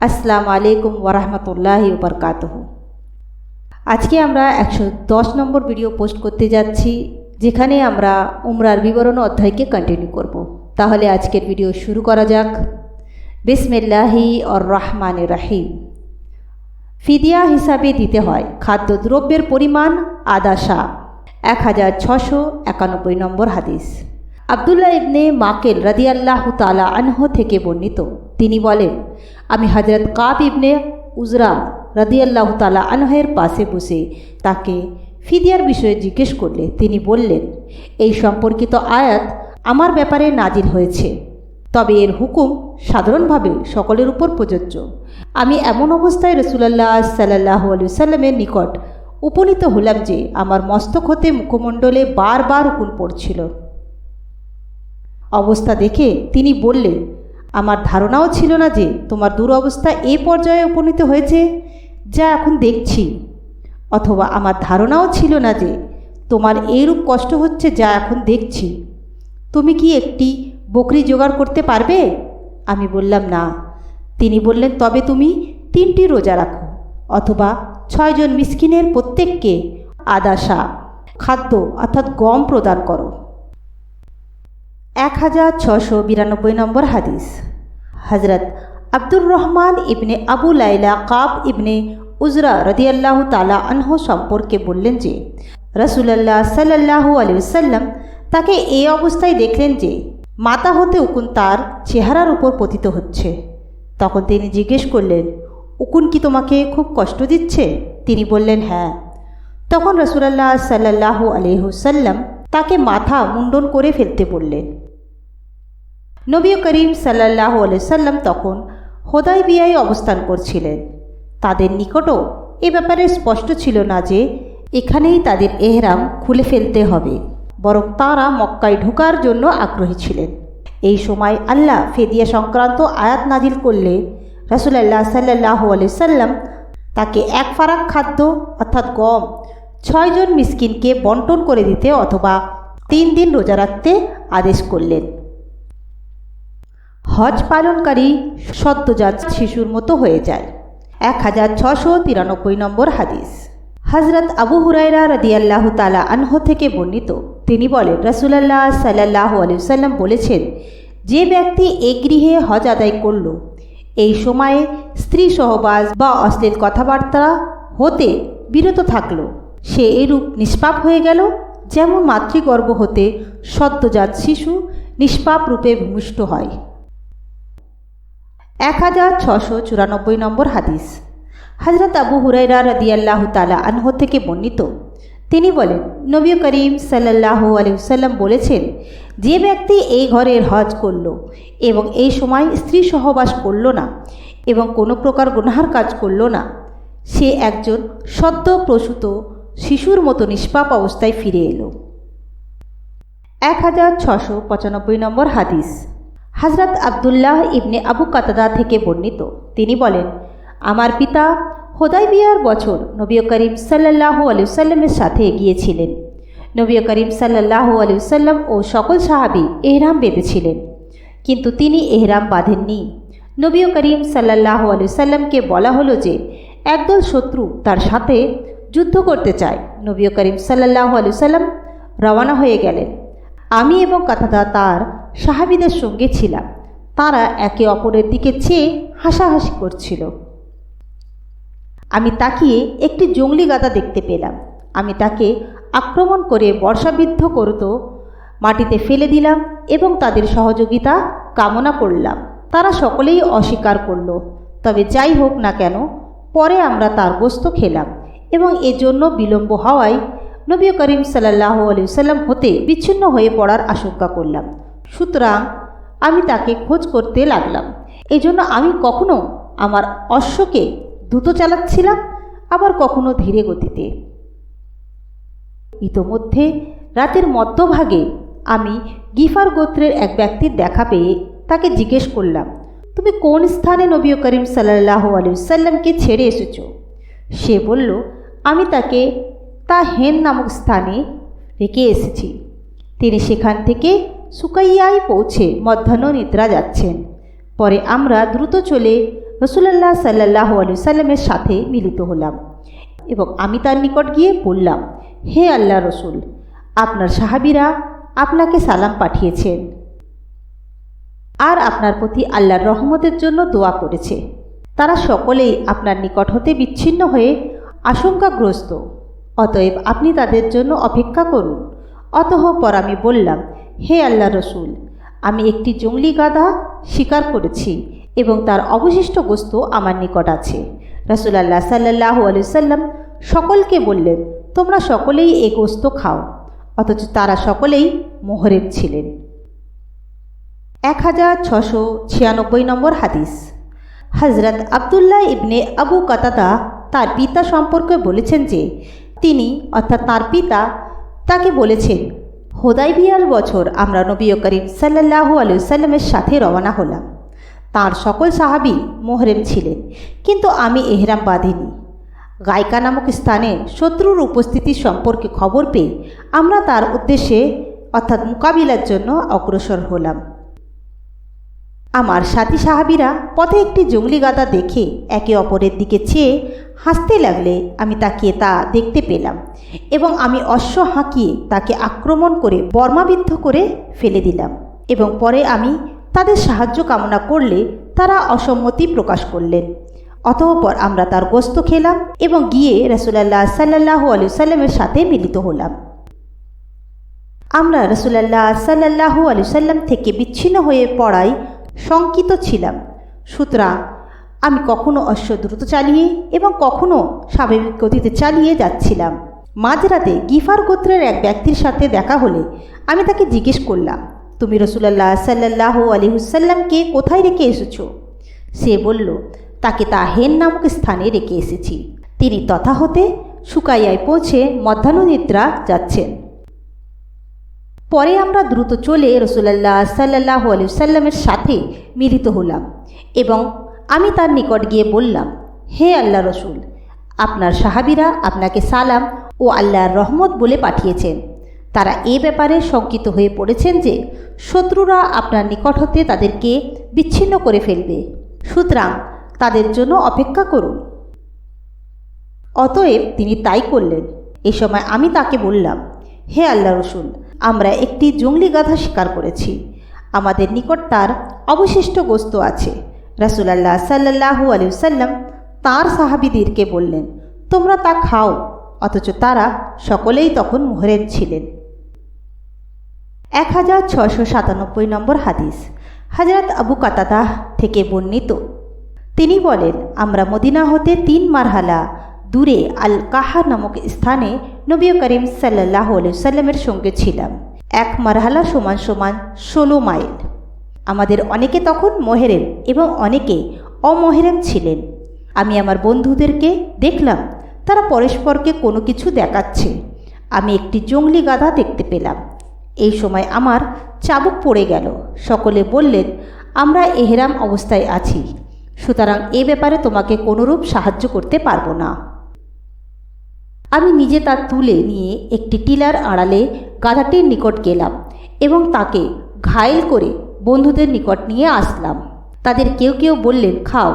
আসসালামু আলাইকুম ওরহমতুল্লাহি ওবরকাতুহু। আজকে আমরা 110 নম্বর ভিডিও পোস্ট করতে যাচ্ছি, যেখানে আমরা উমরার বিবরণ অধ্যায়কে কন্টিনিউ করব। তাহলে আজকের ভিডিও শুরু করা যাক। বিসমিল্লাহি আর রহমানির রহিম। ফিদিয়া হিসাবে দিতে হয় খাদ্যদ্রব্যের পরিমাণ আদা সা। 1691 নম্বর হাদিস। আবদুল্লাহ ইবনে মাকেল রাদিয়াল্লাহু তাআলা আনহু থেকে বর্ণিত, তিনি বলেন, আমি হযরত কাব ইবনে উজরা রাদিয়াল্লাহু তাআলা আনহের পাশে বসে তাকে ফিদিয়ার বিষয়ে জিজ্ঞেস করলে তিনি বললেন, এই সম্পর্কিত আয়াত আমার ব্যাপারে নাজিল হয়েছে, তবে এর হুকুম সাধারণভাবে সকলের উপর প্রযোজ্য। আমি এমন অবস্থায় রাসূলুল্লাহ সাল্লাল্লাহু আলাইহি ওয়াসাল্লামের নিকট উপনীত হলাম যে আমার মস্তক হতে মুখমণ্ডলে বারবার উকুন পড়ছিল। অবস্থা দেখে তিনি বললেন, আমার ধারণাও ছিল না যে তোমার দুরবস্থা এই পর্যায়ে উপনীত হয়েছে যা এখন দেখছি, অথবা আমার ধারণাও ছিল না যে তোমার এইরূপ কষ্ট হচ্ছে যা এখন দেখছি। তুমি কি একটি বকরি জোগাড় করতে পারবে? আমি বললাম, না। তিনি বললেন, তবে তুমি 3টি রোজা রাখো, অথবা 6 জন মিসকিনের প্রত্যেককে আদা সা খাদ্য অর্থাৎ গম প্রদান করো। 1692 নম্বর হাদিস। হযরত আব্দুর রহমান ইবনে আবু লাইলা কাব ইবনে উজরা রাদিয়াল্লাহু তাআলা আনহু সম্পর্কে বললেন যে রাসূলুল্লাহ সাল্লাল্লাহু আলাইহি ওয়াসাল্লাম তাকে এই অবস্থায় দেখলেন যে মাথা হতে উকুন তার চেহারার উপর পতিত হচ্ছে। তখন তিনি জিজ্ঞেস করলেন, উকুন কি তোমাকে খুব কষ্ট দিচ্ছে? তিনি বললেন, হ্যাঁ। তখন রাসূলুল্লাহ সাল্লাল্লাহু আলাইহি ওয়াসাল্লাম তাকে মাথা মুন্ডন করে ফেলতে বললেন। নবী করিম সাল্লাল্লাহু আলাইহি ওয়াসাল্লাম তখন হুদায়বিয়ায় অবস্থান করছিলেন। তাদের নিকটও এ ব্যাপারে স্পষ্ট ছিল না যে এখানেই তাদের এহরাম খুলে ফেলতে হবে, বরং তাঁরা মক্কায় ঢোকার জন্য আগ্রহী ছিলেন। এই সময় আল্লাহ ফিদিয়া সংক্রান্ত আয়াত নাজিল করলে রাসূলুল্লাহ সাল্লাল্লাহু আলাইহি ওয়াসাল্লাম তাকে 1 ফারাক খাদ্য অর্থাৎ গম 6 জন মিসকিনকে বন্টন করে দিতে অথবা 3 দিন রোজা রাখতে আদেশ করলেন। হজ পালনকারী সদ্যজাত শিশুর মতো হয়ে যায়। 1693 নম্বর হাদিস। হযরত আবু হুরায়রা রাদিয়াল্লাহু তাআলা আনহু থেকে বর্ণিত, তিনি বলেন, রাসূলুল্লাহ সাল্লাল্লাহু আলাইহি ওয়াসাল্লাম বলেছেন, যে ব্যক্তি এই গৃহে হজ আদায় করল, এই সময়ে স্ত্রী সহবাস বা অশ্লীল কথাবার্তা হতে বিরত থাকল, সে এরূপ নিষ্পাপ হয়ে গেল যেমন মাতৃগর্ভ হতে সদ্যজাত শিশু নিষ্পাপ রূপে ভূমিষ্ঠ হয়। 1694 নম্বর হাদিস। হযরত আবু হুরায়রা রাদিয়াল্লাহু তাআলা আনহু থেকে বর্ণিত, তিনি বলেন, নবী করিম সাল্লাল্লাহু আলাইহি ওয়াসাল্লাম বলেছেন, যে ব্যক্তি এই ঘরের হজ করল এবং এই সময় স্ত্রী সহবাস করল না এবং কোনো প্রকার গুনাহার কাজ করল না, সে একজন সদ্য প্রসূত শিশুর মতো নিষ্পাপ অবস্থায় ফিরে এলো। 1695 নম্বর হাদিস। হযরত আবদুল্লাহ ইবনে আবু কাতাদা থেকে বর্ণিত, তিনি বলেন, আমার পিতা হুদায়বিয়ার বছর নবী করিম সাল্লাল্লাহু আলাইহি ওয়াসাল্লামের সাথে গিয়েছিলেন। নবী করিম সাল্লাল্লাহু আলাইহি ওয়াসাল্লাম ও সকল সাহাবী ইহরাম বেঁধেছিলেন, কিন্তু তিনি ইহরাম বাঁধেননি। নবী করিম সাল্লাল্লাহু আলাইহি ওয়াসাল্লামকে বলা হলো যে একদল শত্রু তার সাথে যুদ্ধ করতে চায়। নবী করিম সাল্লাল্লাহু আলাইহি ওয়াসাল্লাম রওনা হয়ে গেলেন। আমি এবং কাতাদা তার সাহাবীদের সঙ্গে ছিলাম। তারা একে অপরের দিকে চেয়ে হাসাহাসি করছিল। আমি তাকিয়ে একটি জংলি গাদা দেখতে পেলাম। আমি তাকে আক্রমণ করে বর্ষাবিদ্ধ করত মাটিতে ফেলে দিলাম এবং তাদের সহযোগিতা কামনা করলাম। তারা সকলেই অস্বীকার করল। তবে যাই হোক না কেন, পরে আমরা তার গোশত খেলাম এবং এজন্য বিলম্ব হওয়ায় নবী করিম সাল্লাল্লাহু আলাইহি ওয়াসাল্লাম হতে বিচ্ছিন্ন হয়ে পড়ার আশঙ্কা করলাম। সুতরাং আমি তাকে খোঁজ করতে লাগলাম। এজন্য আমি কখনো আমার অশ্বকে দ্রুত চালাচ্ছিলাম, আবার কখনো ধীরে গতিতে। ইতোমধ্যে রাতের মধ্যভাগে আমি গিফার গোত্রের এক ব্যক্তির দেখা পেয়ে তাকে জিজ্ঞেস করলাম, তুমি কোন স্থানে নবী করিম সাল্লাল্লাহু আলাইহি ওয়াসাল্লামকে ছেড়ে এসেছো? সে বলল, আমি তাকে হেন নামক স্থানে রেখে এসেছি। তিনি সেখান থেকে সুকাইয়ায় পৌঁছে মধ্যাহ্ন নিদ্রা যাচ্ছেন। পরে আমরা দ্রুত চলে রসুলাল্লাহ সাল্লাল্লাহু আলাইহি সাল্লামের সাথে মিলিত হলাম এবং আমি তার নিকট গিয়ে বললাম, হে আল্লাহ রসুল, আপনার সাহাবীরা আপনাকে সালাম পাঠিয়েছেন আর আপনার প্রতি আল্লাহর রহমতের জন্য দোয়া করেছে। তারা সকলেই আপনার নিকট হতে বিচ্ছিন্ন হয়ে আশঙ্কাগ্রস্ত, অতএব আপনি তাদের জন্য অপেক্ষা করুন। অতঃপর আমি বললাম, হে আল্লাহ রসুল, আমি একটি জংলি গাধা শিকার করেছি এবং তার অবশিষ্ট গোস্ত আমার নিকট আছে। রাসূলুল্লাহ সাল্লাল্লাহু আলাইহি সাল্লাম সকলকে বললেন, তোমরা সকলেই এই গোস্ত খাও, অথচ তারা সকলেই মুহরিম ছিলেন। 1696 নম্বর হাদিস। হযরত আব্দুল্লাহ ইবনে আবু কাতাদা তার পিতা সম্পর্কে বলেছেন যে তিনি অর্থাৎ তার পিতা তাকে বলেছেন, হুদাইবিয়ার বছর আমরা নবী করিম সাল্লাল্লাহু আলাইহি সাল্লামের সাথে রওনা হলাম। তার সকল সাহাবী মুহরিম ছিলেন, কিন্তু আমি এহরাম বাঁধিনি। গায়কা নামক স্থানে শত্রুর উপস্থিতি সম্পর্কে খবর পেয়ে আমরা তার উদ্দেশ্যে অর্থাৎ মোকাবিলার জন্য অগ্রসর হলাম। আমার সাথী সাহাবীরা পথে একটি জংলি গাধা দেখে একে অপরের দিকে চেয়ে হাসতে লাগলে আমি তাকিয়ে তা দেখতে পেলাম এবং আমি অশ্ব হাঁকিয়ে তাকে আক্রমণ করে বর্মাবিদ্ধ করে ফেলে দিলাম এবং পরে আমি তাদের সাহায্য কামনা করলে তারা অসম্মতি প্রকাশ করলেন। অতঃপর আমরা তার গোস্ত খেলাম এবং গিয়ে রাসূলুল্লাহ সাল্লাল্লাহু আলাইহি সাল্লামের সাথে মিলিত হলাম। আমরা রাসূলুল্লাহ সাল্লাল্লাহু আলাইহি সাল্লাম থেকে বিচ্ছিন্ন হয়ে পড়ায় শঙ্কিত ছিলাম। সুতরাং আমি কখনো অশ্ব দ্রুত চালিয়ে এবং কখনো স্বাভাবিক গতিতে চালিয়ে যাচ্ছিলাম। মাঝরাতে গিফার গোত্রের এক ব্যক্তির সাথে দেখা হলে আমি তাকে জিজ্ঞেস করলাম, তুমি রাসূলুল্লাহ সাল্লাল্লাহু আলাইহি সাল্লামকে কোথায় রেখে এসেছো? সে বলল, তাকে তাহেন নামক স্থানে রেখে এসেছি। তিনি তথা হতে সুকাইয়ায় পৌঁছে মধ্যাহ্ননিদ্রা যাচ্ছেন। পরে আমরা দ্রুত চলে রাসূলুল্লাহ সাল্লাল্লাহু আলাইহি সাল্লামের সাথে মিলিত হলাম এবং আমি তার নিকট গিয়ে বললাম, হে আল্লাহ রসুল, আপনার সাহাবীরা আপনাকে সালাম ও আল্লাহর রহমত বলে পাঠিয়েছেন। তারা এ ব্যাপারে শঙ্কিত হয়ে পড়েছেন যে শত্রুরা আপনার নিকট হতে তাদেরকে বিচ্ছিন্ন করে ফেলবে, সুতরাং তাদের জন্য অপেক্ষা করুন। অতএব তিনি তাই করলেন। এ সময় আমি তাকে বললাম, হে আল্লাহ রসুল, আমরা একটি জংলি গাধা শিকার করেছি, আমাদের নিকট তার অবশিষ্ট গোস্ত আছে। রাসূলুল্লাহ সাল্লাল্লাহু আলাইহি সাল্লাম তাঁর সাহাবীদেরকে বললেন, তোমরা তা খাও, অথচ তারা সকলেই তখন মুহরিম ছিলেন। 1697 নম্বর হাদিস। হযরত আবু কাতাদা থেকে বর্ণিত, তিনি বলেন, আমরা মদিনা হতে 3 মারহালা দূরে আল কাহা নামক স্থানে নবী করিম সাল্লাল্লাহু আলাইহি সাল্লামের সঙ্গে ছিলাম। 1 মারহালা সমান 16 মাইল। আমাদের অনেকে তখন মুহরিম এবং অনেকে অমুহরিম ছিলেন। আমি আমার বন্ধুদেরকে দেখলাম তারা পরস্পরকে কোনো কিছু দেখাচ্ছে। আমি একটি জংলি গাধা দেখতে পেলাম। এই সময় আমার চাবুক পড়ে গেল। সকলে বললেন, আমরা এহরাম অবস্থায় আছি, সুতরাং এ ব্যাপারে তোমাকে কোনোরূপ সাহায্য করতে পারবো না। আমি নিজে তা তুলে নিয়ে একটি টিলার আড়ালে গাধাটির নিকট গেলাম এবং তাকে ঘায়েল করে বন্ধুদের নিকট নিয়ে আসলাম। তাদের কেউ কেউ বললেন খাও,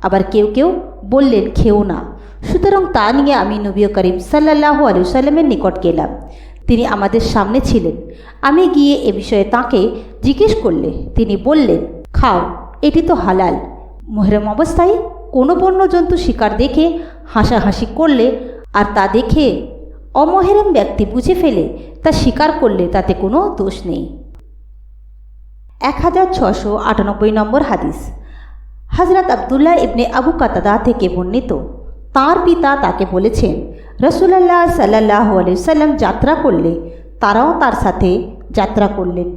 আবার কেউ কেউ বললেন খেও না। সুতরাং তা নিয়ে আমি নবী করিম সাল্লাল্লাহু আলাইহি সাল্লামের নিকট গেলাম। তিনি আমাদের সামনে ছিলেন। আমি গিয়ে এ বিষয়ে তাঁকে জিজ্ঞেস করলে তিনি বললেন, খাও, এটি তো হালাল। মুহরিম অবস্থায় কোনো বন্য জন্তু শিকার দেখে হাসাহাসি করলে আর তা দেখে অমুহরিম ব্যক্তি বুঝে ফেলে তা শিকার করলে তাতে কোনো দোষ নেই। 1698 নম্বর হাদিস। হযরত আব্দুল্লাহ ইবনে আবু কাতাদা থেকে বর্ণিত, তাঁর পিতা তাকে বলেছেন, রাসূলুল্লাহ সাল্লাল্লাহু আলাইহি সাল্লাম যাত্রা করলে তারাও তার সাথে যাত্রা করলেন।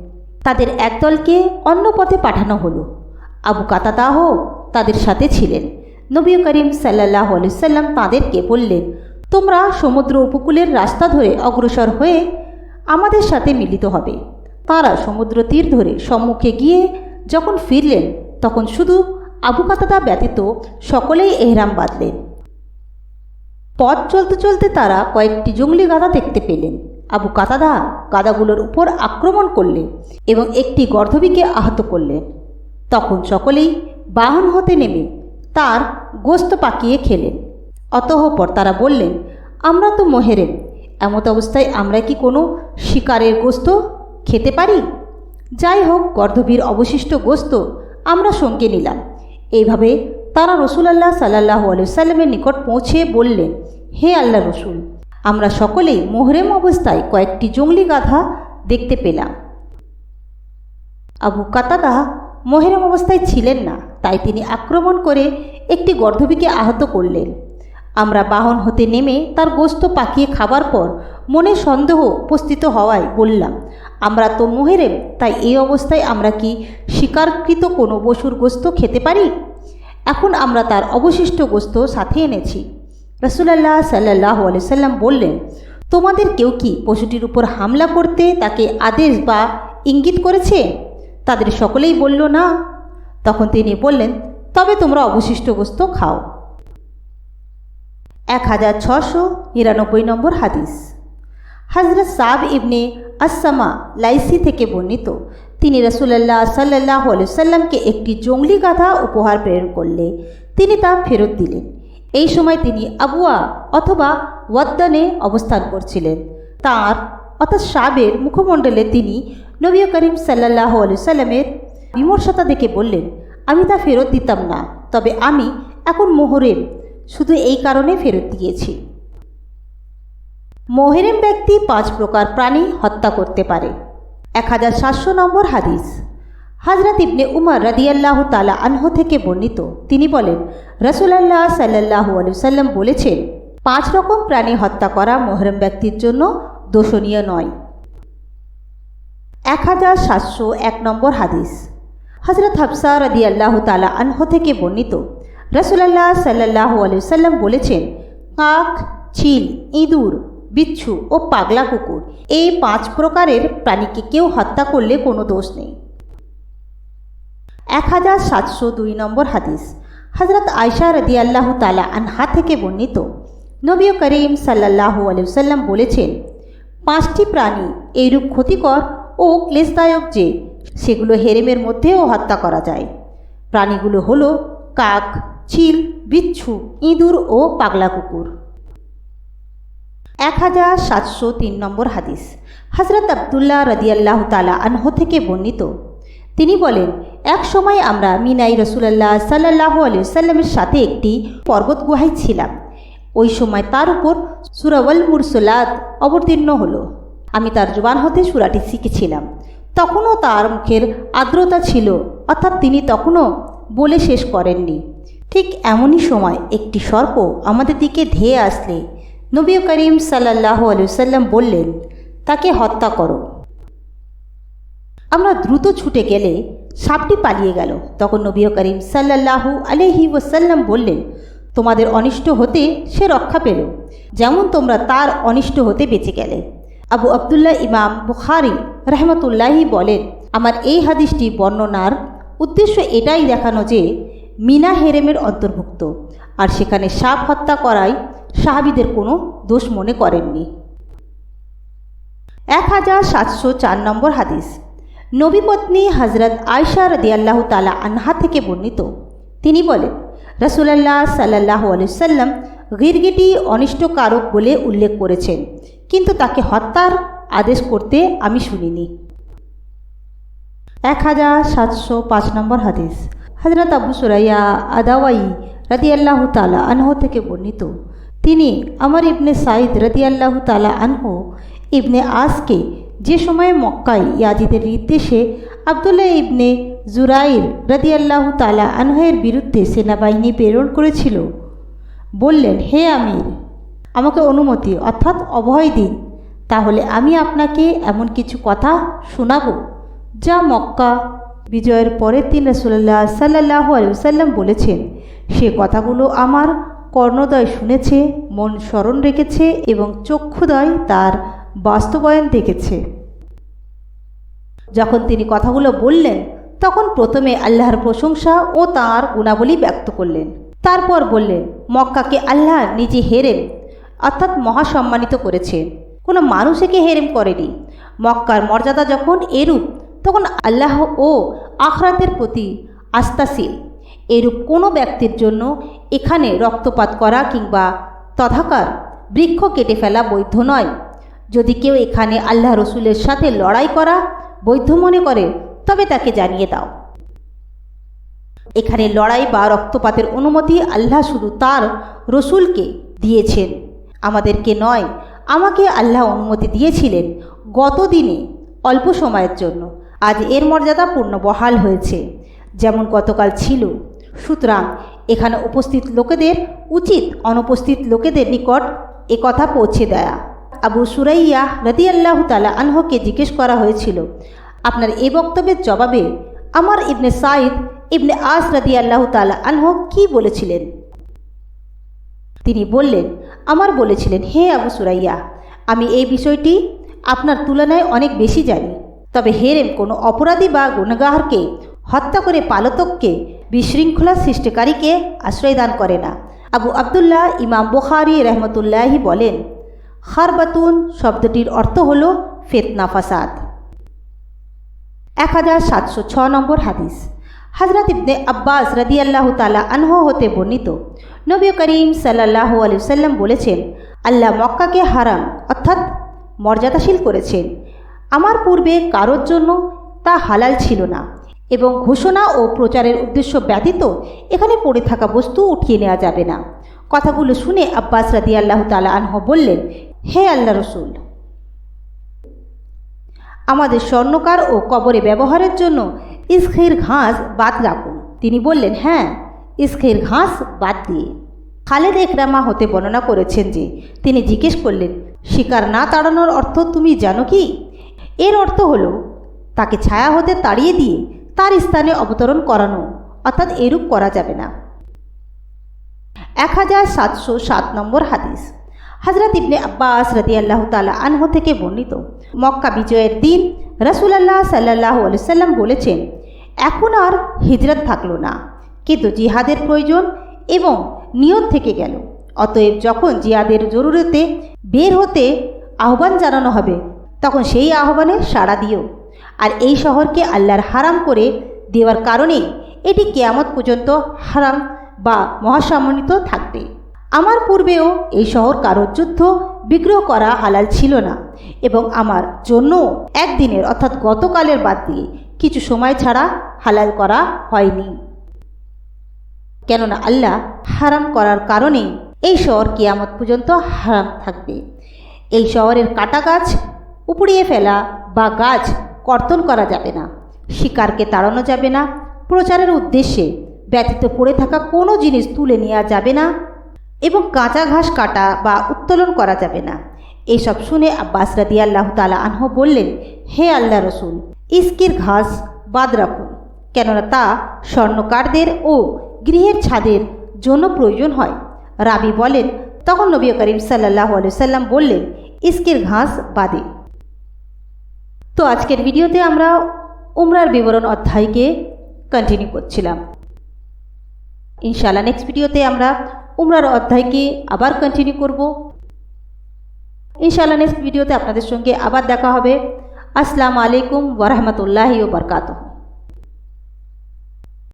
তাদের একদলকে অন্য পথে পাঠানো হলো। আবু কাতাদাও তাদের সাথে ছিলেন। নবী করিম সাল্লাল্লাহু আলাইহি সাল্লাম তাদেরকে বললেন, তোমরা সমুদ্র উপকূলের রাস্তা ধরে অগ্রসর হয়ে আমাদের সাথে মিলিত হবে। তারা সমুদ্র তীর ধরে সম্মুখে গিয়ে যখন ফিরলেন তখন শুধু আবু কাতাদা ব্যতীত সকলেই এহরাম বাঁধলেন। পথ চলতে চলতে তারা কয়েকটি জংলি গাধা দেখতে পেলেন। আবু কাতাদা গাধাগুলোর উপর আক্রমণ করলেন এবং একটি গর্দভীকে আহত করলেন। তখন সকলেই বাহন হতে নেমে তার গোস্ত পাকিয়ে খেলেন। অতঃপর তারা বললেন, আমরা তো মোহেরেম, এমত অবস্থায় আমরা কি কোনো শিকারের গোস্ত খেতে পারি? যাই হোক, গর্দভীর অবশিষ্ট গোস্ত আমরা সঙ্গে নিলাম। এইভাবে তারা রসুলাল্লাহ সাল্লাল্লাহু আলাইহি ওয়াসাল্লামের নিকট পৌঁছে বললেন, হে আল্লাহ রসুল, আমরা সকলেই মোহরেম অবস্থায় কয়েকটি জংলি গাধা দেখতে পেলাম। আবু কাতাদা মোহরেম অবস্থায় ছিলেন না, তাই তিনি আক্রমণ করে একটি গর্দভীকে আহত করলেন। আমরা বাহন হতে নেমে তার গোস্ত পাকিয়ে খাবার পর মনে সন্দেহ উপস্থিত হওয়ায় বললাম, আমরা তো মোহরেম, তাই এই অবস্থায় আমরা কি শিকারকৃত কোনো পশুর গোস্ত খেতে পারি? এখন আমরা তার অবশিষ্ট গোস্ত সাথে এনেছি। রাসূলুল্লাহ সাল্লাল্লাহু আলাইহি সাল্লাম বললেন, তোমাদের কেউ কি পশুটির উপর হামলা করতে তাকে আদেশ বা ইঙ্গিত করেছে? তাদের সকলেই বলল, না। তখন তিনি বললেন, তবে তোমরা অবশিষ্ট গোস্ত খাও। 1699 নম্বর হাদিস। হযরত সাব ইবনে আসসামা লাইসি থেকে বর্ণিত, তিনি রাসূলুল্লাহ সাল্লাল্লাহু আলাইহি সাল্লামকে একটি জংলি গাধা উপহার প্রেরণ করলে তিনি তা ফেরত দিলেন। এই সময় তিনি আবুয়া অথবা ওয়াদ্দানে অবস্থান করছিলেন। তাঁর অর্থাৎ সাবের মুখমণ্ডলে তিনি নবী করিম সাল্লাল্লাহু আলাইহি সাল্লামের বিমর্ষতা দেখে বললেন, আমি তা ফেরত দিতাম না, তবে আমি এখন মোহরেম, শুধু এই কারণে ফেরত দিয়েছি। মোহরেম ব্যক্তি 5 প্রকার প্রাণী হত্যা করতে পারে। 1700 নম্বর হাদিস। হযরত ইবনে উমর রাদিয়াল্লাহু তাআলা আনহু থেকে বর্ণিত, তিনি বলেন, রাসূলুল্লাহ সাল্লাল্লাহু আলাইহি সাল্লাম বলেছেন, 5 রকম প্রাণী হত্যা করা মোহরেম ব্যক্তির জন্য দোষণীয় নয়। 1701 নম্বর হাদিস। হযরত হাফসা রাদিয়াল্লাহু তাআলা আনহা থেকে বর্ণিত, রাসূলুল্লাহ সাল্লাল্লাহু আলাইহি সাল্লাম বলেছেন, কাক, চিল, ইঁদুর, বিচ্ছু ও পাগলা কুকুর, এই 5 প্রকারের প্রাণীকে কেউ হত্যা করলে কোনো দোষ নেই। 1702 নম্বর হাদিস। হযরত আয়েশা রাদিয়াল্লাহু তাআলা আনহা থেকে বর্ণিত, নবী করিম সাল্লাল্লাহু আলাইহি সাল্লাম বলেছেন, 5টি প্রাণী এইরূপ ক্ষতিকর ও ক্লেশদায়ক যে সেগুলো হেরেমের মধ্যেও হত্যা করা যায়। প্রাণীগুলো হলো কাক, চিল, বিচ্ছু, ইঁদুর ও পাগলা কুকুর। 1703 নম্বর হাদিস। হযরত আব্দুল্লাহ রাদিয়াল্লাহু তাআলা আনহু থেকে বর্ণিত, তিনি বলেন, এক সময় আমরা মিনায় রাসূলুল্লাহ সাল্লাল্লাহু আলাইহি সাল্লামের সাথে একটি পর্বত গুহায় ছিলাম। ওই সময় তার উপর সূরা ওয়াল মুরসালাত অবতীর্ণ হলো। আমি তার জবান হতে সূরাটি শিখেছিলাম। তখনও তার মুখের আর্দ্রতা ছিল, অর্থাৎ তিনি তখনও বলে শেষ করেননি। ঠিক এমনই সময় একটি সর্প আমাদের দিকে ধেয়ে আসলে নবী করিম সাল্লাল্লাহু আলাইহি সাল্লাম বললেন, তাকে হত্যা করো। আমরা দ্রুত ছুটে গেলে সাপটি পালিয়ে গেল। তখন নবী করিম সাল্লাল্লাহু আলাইহি ওয়াসাল্লাম বললেন, তোমাদের অনিষ্ট হতে সে রক্ষা পেল, যেমন তোমরা তার অনিষ্ট হতে বেঁচে গেলে। আবু আবদুল্লাহ ইমাম বুখারী রাহমাতুল্লাহি বলেন, আমার এই হাদিসটি বর্ণনার উদ্দেশ্য এটাই দেখানো যে মিনা হেরেমের অন্তর্ভুক্ত, আর সেখানে সাপ হত্যা করাই সাহাবীদের কোনো দোষ মনে করেননি। 1704 নম্বর হাদিস। নবী পত্নী হযরত আয়েশা রাদিয়াল্লাহু তাআলা আনহা থেকে বর্ণিত, তিনি বলেন, রাসূলুল্লাহ সাল্লাল্লাহু আলাইহি সাল্লাম গিরগিটি অনিষ্টকারক বলে উল্লেখ করেছেন, কিন্তু তাকে হত্যার আদেশ করতে আমি শুনিনি। 1705 নম্বর হাদিস। হযরত আবু সুরাইয়া আদাওয়াই রাদিয়াল্লাহু তাআলা আনহু থেকে বর্ণিত, তিনি আমর ইবনে সাইদ রাদিয়াল্লাহু তাআলা আনহু ইবনে আসকে যে সময়ে মক্কায় ইয়াজিদের নির্দেশে আবদুল্লাহ ইবনে জুরাইর রাদিয়াল্লাহু তাআলা আনহুর বিরুদ্ধে সেনাবাহিনী প্রেরণ করেছিল, বললেন, হে আমির, আমাকে অনুমতি অর্থাৎ অভয় দিন, তাহলে আমি আপনাকে এমন কিছু কথা শোনাব যা মক্কা বিজয়ের পরের দিন রাসূলুল্লাহ সাল্লাল্লাহু আলাইহি ওয়াসাল্লাম বলেছেন। সে কথাগুলো আমার কর্ণদ্বয় শুনেছে, মন স্মরণ রেখেছে এবং চক্ষুদ্বয় তার বাস্তবায়ন দেখেছে। যখন তিনি কথাগুলো বললেন, তখন প্রথমে আল্লাহর প্রশংসা ও তাঁর গুণাবলী ব্যক্ত করলেন। তারপর বললেন, মক্কাকে আল্লাহ নিজে হেরেম অর্থাৎ মহাসম্মানিত করেছে, কোনো মানুষ একে হেরেম করেনি। মক্কার মর্যাদা যখন এরূপ, তখন আল্লাহ ও আখরাতের প্রতি আস্থাশীল এরূপ কোনো ব্যক্তির জন্য এখানে রক্তপাত করা কিংবা তথাকার বৃক্ষ কেটে ফেলা বৈধ নয়। যদি কেউ এখানে আল্লাহ রসুলের সাথে লড়াই করা বৈধ মনে করে তবে তাকে জানিয়ে দাও। এখানে লড়াই বা রক্তপাতের অনুমতি আল্লাহ শুধু তার রসুলকে দিয়েছেন, আমাদেরকে নয়। আমাকে আল্লাহ অনুমতি দিয়েছিলেন গত দিনে অল্প সময়ের জন্য। আজ এর মর্যাদা পূর্ণ বহাল হয়েছে যেমন গতকাল ছিল। সুতরাং এখানে উপস্থিত লোকেদের উচিত অনুপস্থিত লোকেদের নিকট এ কথা পৌঁছে দেয়া। আবু সুরাইয়া রাদিয়াল্লাহু তাআলা আনহুকে জিজ্ঞেস করা হয়েছিল, আপনার এই বক্তব্যের জবাবে আমর ইবনে সাইদ ইবনে আস রাদিয়াল্লাহু তাআলা আনহু কি বলেছিলেন? তিনি বললেন, আমার বলেছিলেন, হে আবু সুরাইয়া, আমি এই বিষয়টি আপনার তুলনায় অনেক বেশি জানি। তবে হেরেম কোনো অপরাধী বা গুনাহগারকে হত্যা করে পালতককে বিশৃঙ্খলা সৃষ্টিকারীকে আশ্রয় দান করে না। আবু আবদুল্লাহ ইমাম বুখারী রহমতুল্লাহি বলেন, খারবাতুন শব্দটির অর্থ হল ফিতনা ফাসাদ। 1706 নম্বর হাদিস। হযরত ইবনে আব্বাস রাদিয়াল্লাহু তাআলা আনহু হতে বর্ণিত, নবী করিম সাল্লাল্লাহু আলাইহি ওয়াসাল্লাম বলেছেন, আল্লাহ মক্কাকে হারাম অর্থাৎ মর্যাদাশীল করেছেন। আমার পূর্বে কারোর জন্য তা হালাল ছিল না এবং ঘোষণা ও প্রচারের উদ্দেশ্য ব্যতীত এখানে পড়ে থাকা বস্তু উঠিয়ে নেওয়া যাবে না। কথাগুলো শুনে আব্বাস রাদিয়াল্লাহু তাআলা আনহু বললেন, হে আল্লাহ রসুল, আমাদের স্বর্ণকার ও কবরে ব্যবহারের জন্য ইসখের ঘাস বাদ রাখুন। তিনি বললেন, হ্যাঁ, ইসখের ঘাস বাদ দিয়ে। খালেদ একরামা হতে বর্ণনা করেছেন যে তিনি জিজ্ঞেস করলেন, শিকার না তাড়ানোর অর্থ তুমি জানো কি? এর অর্থ হলো তাকে ছায়া হতে তাড়িয়ে দিয়ে তার স্থানে অবতরণ করানো, অর্থাৎ এরূপ করা যাবে না। 1707 নম্বর হাদিস। হযরত ইবনে আব্বাস রাদিয়াল্লাহু তাআলা আনহু থেকে বর্ণিত, মক্কা বিজয়ের দিন রাসূলুল্লাহ সাল্লাল্লাহু আলাইহি ওয়াসাল্লাম বলেছেন, এখন আর হিজরত থাকলো না, কিন্তু জিহাদের প্রয়োজন এবং নিয়ত থেকে গেল। অতএব যখন জিহাদের জরুরতে বের হতে আহ্বান জানানো হবে তখন সেই আহ্বানে সাড়া দিও। আর এই শহরকে আল্লাহর হারাম করে দেওয়ার কারণে এটি কিয়ামত পর্যন্ত হারাম বা মহাসম্মানিত থাকবে। আমার পূর্বেও এই শহর কারোর যুদ্ধ বিগ্রহ করা হালাল ছিল না এবং আমার জন্য একদিনের অর্থাৎ গতকালের বাদ দিয়ে কিছু সময় ছাড়া হালাল করা হয়নি। কেননা আল্লাহ হারাম করার কারণে এই শহর কিয়ামত পর্যন্ত হারাম থাকবে। এই শহরের কাটা গাছ উপড়িয়ে ফেলা বা গাছ কর্তন করা যাবে না, শিকারকে তাড়ানো যাবে না, প্রচারের উদ্দেশ্যে ব্যতীত পড়ে থাকা কোনো জিনিস তুলে নেওয়া যাবে না এবং কাঁচা ঘাস কাটা বা উত্তোলন করা যাবে না। এইসব শুনে আব্বাস রাদিয়াল্লাহু তাআলা আনহু বললেন, হে আল্লাহ রসুল, ইস্কির ঘাস বাদ রাখুন, কেননা তা স্বর্ণকারদের ও গৃহের ছাদের জন্য প্রয়োজন হয়। রাবি বলেন, তখন নবী করিম সাল্লাল্লাহু আলাইহি ওয়াসাল্লাম বললেন, ইস্কির ঘাস বাদে। তো আজকের ভিডিওতে আমরা উমরার বিবরণ অধ্যায়কে কন্টিনিউ করছিলাম। ইনশাআল্লাহ নেক্সট ভিডিওতে আমরা উমরার অধ্যায়কে আবার কন্টিনিউ করব। ইনশাআল্লাহ নেক্সট ভিডিওতে আপনাদের সঙ্গে আবার দেখা হবে। আসসালামু আলাইকুম ওয়া রাহমাতুল্লাহি ওয়া বারাকাতুহু।